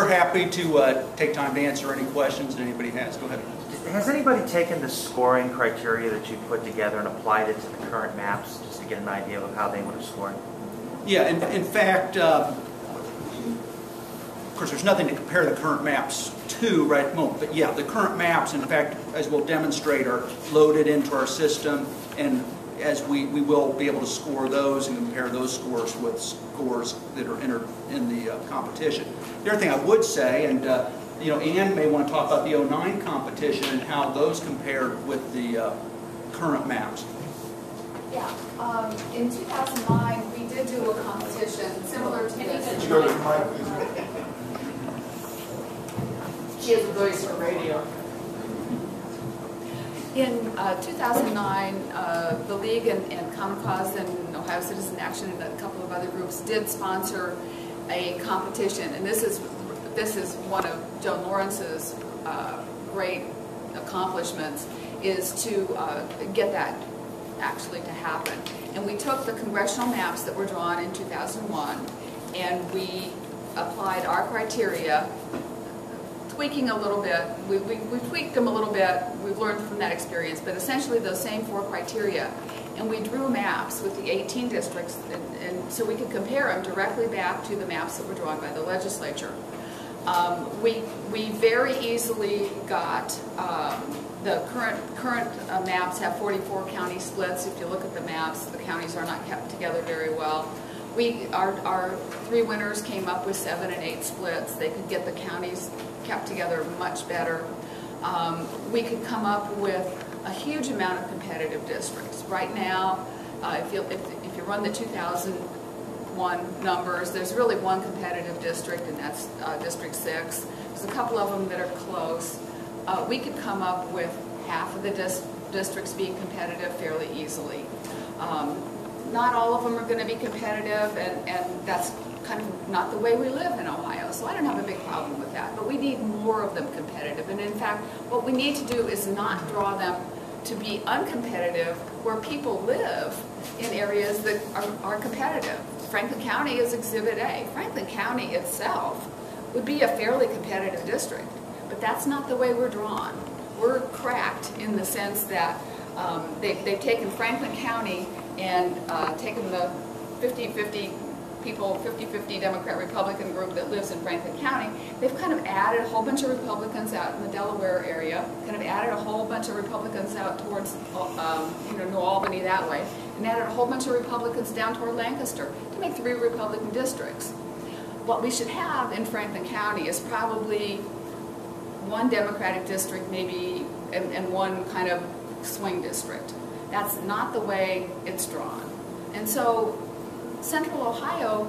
we're happy to take time to answer any questions that anybody has. Go ahead. Has anybody taken the scoring criteria that you put together and applied it to the current maps just to get an idea of how they would have scored? Yeah, in fact, of course, there's nothing to compare the current maps to right at the moment. But yeah, the current maps, in fact, as we'll demonstrate, are loaded into our system, and as we will be able to score those and compare those scores with scores that are entered in the competition. The other thing I would say, and you know, Ann may want to talk about the '09 competition and how those compared with the current maps. Yeah, in 2009 we did do a competition similar to this. Could you go to the mic, please? She has a voice for radio. In 2009, the League and Common Cause and Ohio Citizen Action and a couple of other groups did sponsor a competition, and this is one of Joan Lawrence's great accomplishments, is to get that actually to happen. And we took the congressional maps that were drawn in 2001 and we applied our criteria, tweaking a little bit. We tweaked them a little bit. We've learned from that experience, but essentially those same 4 criteria. And we drew maps with the 18 districts, and so we could compare them directly back to the maps that were drawn by the legislature. We very easily got the current maps have 44 county splits. If you look at the maps, the counties are not kept together very well. Our 3 winners came up with 7 and 8 splits. They could get the counties kept together much better. We could come up with a huge amount of competitive districts. Right now, if you run the 2001 numbers, there's really one competitive district, and that's District 6. There's a couple of them that are close. We could come up with half of the districts being competitive fairly easily. Not all of them are going to be competitive, and that's kind of not the way we live in Ohio, so I don't have a big problem with that. But we need more of them competitive, and in fact, what we need to do is not draw them to be uncompetitive where people live in areas that are competitive. Franklin County is Exhibit A. Franklin County itself would be a fairly competitive district, but that's not the way we're drawn. We're cracked in the sense that they've taken Franklin County and taken the 50-50 people, 50-50 Democrat-Republican group that lives in Franklin County. They've kind of added a whole bunch of Republicans out in the Delaware area, kind of added a whole bunch of Republicans out towards New Albany that way, and added a whole bunch of Republicans down toward Lancaster to make 3 Republican districts. What we should have in Franklin County is probably 1 Democratic district maybe and 1 kind of swing district. That's not the way it's drawn. And so Central Ohio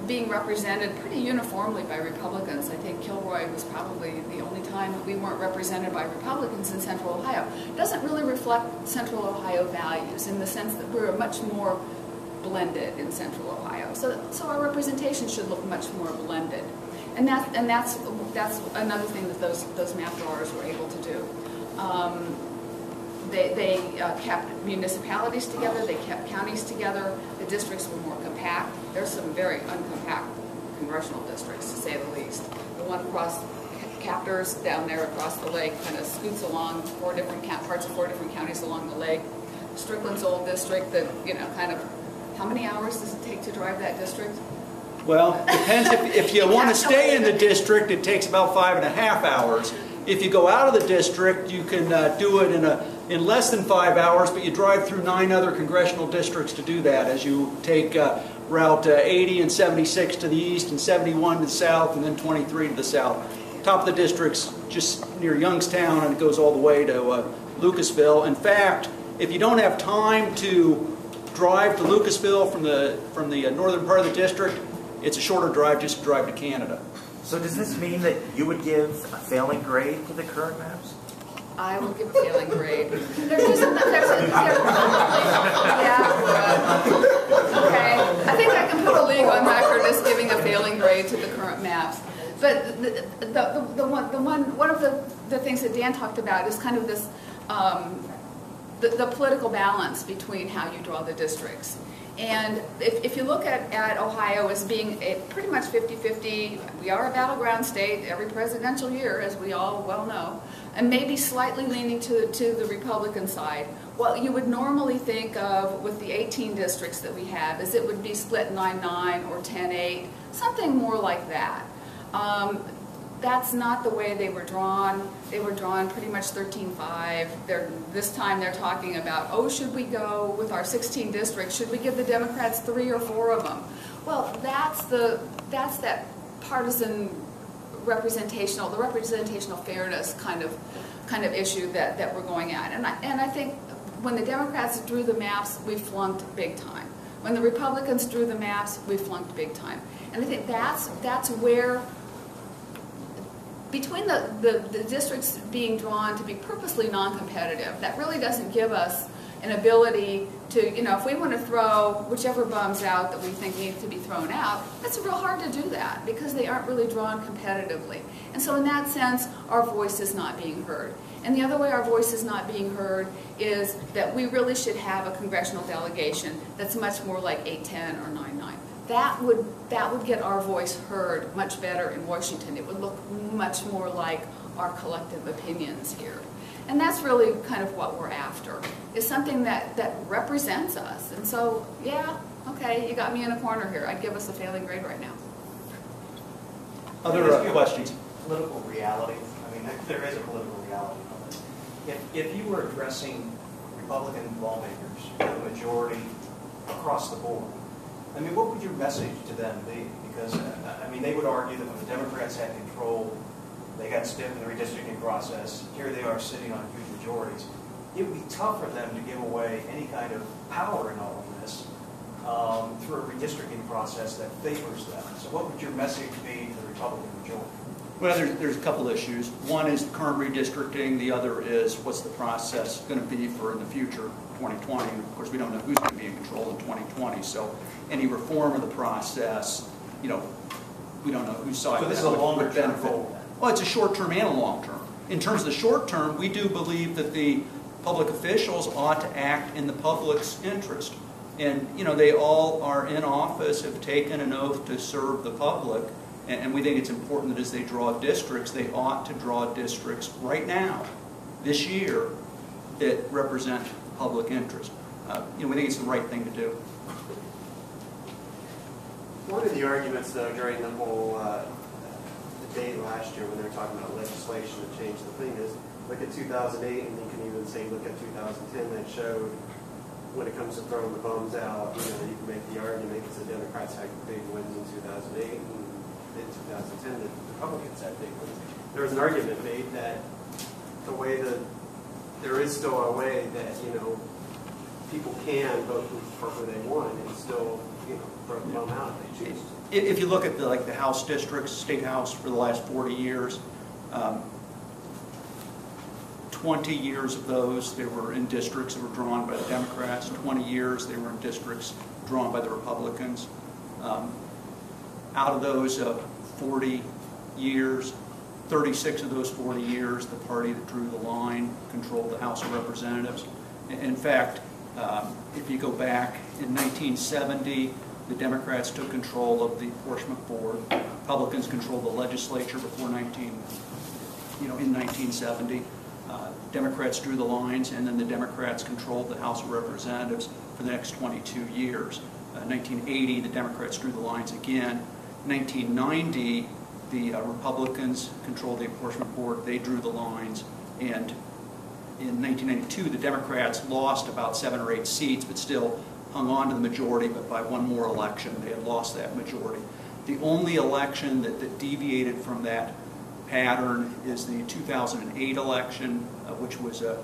being represented pretty uniformly by Republicans. I think Kilroy was probably the only time that we weren't represented by Republicans in Central Ohio. It doesn't really reflect Central Ohio values in the sense that we're much more blended in Central Ohio. So our representation should look much more blended. And that's another thing that those map drawers were able to do. They kept municipalities together, they kept counties together, the districts were more compact. There's some very uncompact congressional districts, to say the least. The one across Captors down there across the lake kind of scoots along parts of 4 different counties along the lake. Strickland's old district that, kind of, how many hours does it take to drive that district? Well, depends. If you want to stay in the district, it takes about 5.5 hours. If you go out of the district, you can do it in less than 5 hours, but you drive through 9 other congressional districts to do that, as you take Route 80 and 76 to the east and 71 to the south and then 23 to the south. Top of the district's just near Youngstown, and it goes all the way to Lucasville. In fact, if you don't have time to drive to Lucasville from the northern part of the district, it's a shorter drive, just drive to Canada. So does this mean that you would give a failing grade to the current maps? I would give a failing grade. Okay. I think I can put a league on record as giving a failing grade to the current maps. But one of the things that Dan talked about is kind of this the political balance between how you draw the districts. And if you look at Ohio as being pretty much 50-50, we are a battleground state every presidential year, as we all well know, and maybe slightly leaning to the Republican side. What you would normally think of with the 18 districts that we have is it would be split 9-9 or 10-8, something more like that. That's not the way they were drawn. They were drawn pretty much 13-5. This time they're talking about, oh, should we go with our 16 districts? Should we give the Democrats 3 or 4 of them? Well, that's that partisan representational, the representational fairness kind of issue that we're going at. And I think when the Democrats drew the maps, we flunked big time. When the Republicans drew the maps, we flunked big time. And I think that's where, between the districts being drawn to be purposely non-competitive, that really doesn't give us an ability to, you know, if we want to throw whichever bums out that we think need to be thrown out, it's real hard to do that because they aren't really drawn competitively. And so in that sense, our voice is not being heard. And the other way our voice is not being heard is that we really should have a congressional delegation that's much more like 8-10 or 9-9. That would get our voice heard much better in Washington. It would look much more like our collective opinions here. And that's really kind of what we're after, is something that represents us. And so, yeah, okay, you got me in a corner here. I'd give us a failing grade right now. Other questions? Political reality. I mean, there is a political reality of it. If you were addressing Republican lawmakers, the majority across the board, I mean, what would your message to them be? Because, I mean, they would argue that when the Democrats had control, they got stiff in the redistricting process. Here they are sitting on huge majorities. It would be tough for them to give away any kind of power in all of this through a redistricting process that favors them. So what would your message be to the Republican majority? Well, there's a couple issues. One is the current redistricting. The other is what's the process going to be for in the future, 2020. And of course, we don't know who's going to be in control in 2020. So any reform of the process, you know, we don't know whose side. So this is a longer-term goal. Well, it's a short-term and a long-term. In terms of the short-term, we do believe that the public officials ought to act in the public's interest. And, you know, they all are in office, have taken an oath to serve the public. And we think it's important that as they draw districts, they ought to draw districts right now, this year, that represent public interest. You know, we think it's the right thing to do. One of the arguments, though, during the whole debate last year when they were talking about legislation to change the thing is, look at 2008, and you can even say, look at 2010, that showed when it comes to throwing the bums out, you know, you can make the argument because the Democrats had big wins in 2008, and in 2010, the Republicans had big wins. There was an argument made that the way that there is still a way that, you know, people can vote for who they want and still, you know, throw the bum out if they choose to. If you look at the House districts, State House for the last 40 years, 20 years of those, they were in districts that were drawn by the Democrats. 20 years, they were in districts drawn by the Republicans. Out of those 40 years, 36 of those 40 years, the party that drew the line controlled the House of Representatives. In fact, if you go back in 1970, the Democrats took control of the apportionment board. Republicans controlled the legislature before in 1970. Democrats drew the lines, and then the Democrats controlled the House of Representatives for the next 22 years. 1980, the Democrats drew the lines again. 1990, the Republicans controlled the apportionment board. They drew the lines, and in 1992, the Democrats lost about 7 or 8 seats, but still hung on to the majority, but by one more election, they had lost that majority. The only election that deviated from that pattern is the 2008 election, which was a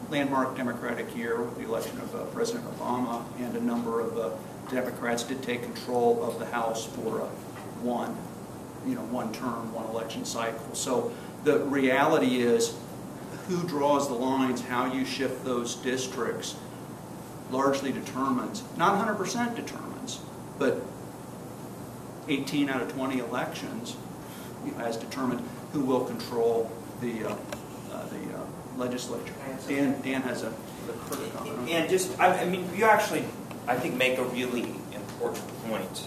landmark Democratic year with the election of President Obama, and a number of Democrats did take control of the House for one term, one election cycle. So the reality is, who draws the lines, how you shift those districts, largely determines, not 100% determines, but 18 out of 20 elections has determined who will control the legislature. Dan has a critical comment. And just, I mean, you actually I think, make a really important point.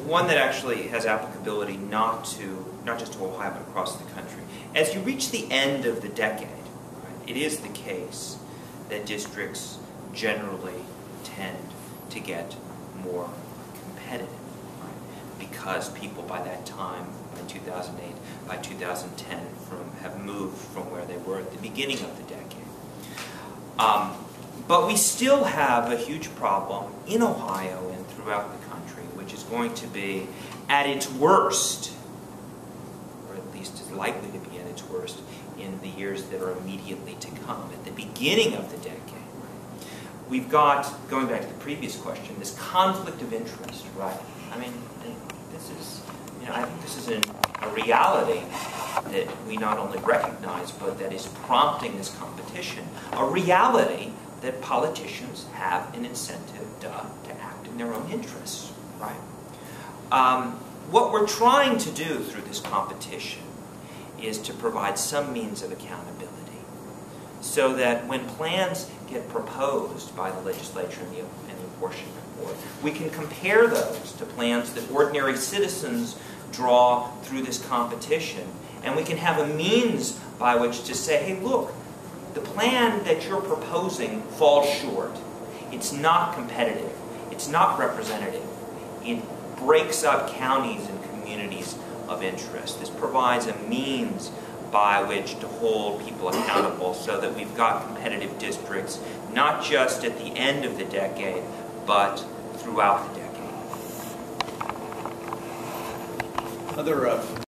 One that actually has applicability not just to Ohio, but across the country. As you reach the end of the decade, right, it is the case that districts generally tend to get more competitive, right? Because people by that time, in 2008, by 2010, have moved from where they were at the beginning of the decade. But we still have a huge problem in Ohio and throughout the country, which is going to be at its worst, or at least is likely to be at its worst, in the years that are immediately to come, at the beginning of the decade. We've got, going back to the previous question, this conflict of interest, right? I mean, this is, I think this is a reality that we not only recognize, but that is prompting this competition. A reality that politicians have an incentive to act in their own interests, right? What we're trying to do through this competition is to provide some means of accountability, so that when plans get proposed by the legislature and the apportionment board, we can compare those to plans that ordinary citizens draw through this competition, and we can have a means by which to say, hey, look, the plan that you're proposing falls short. It's not competitive. It's not representative. It breaks up counties and communities of interest. This provides a means by which to hold people accountable so that we've got competitive districts, not just at the end of the decade, but throughout the decade. Other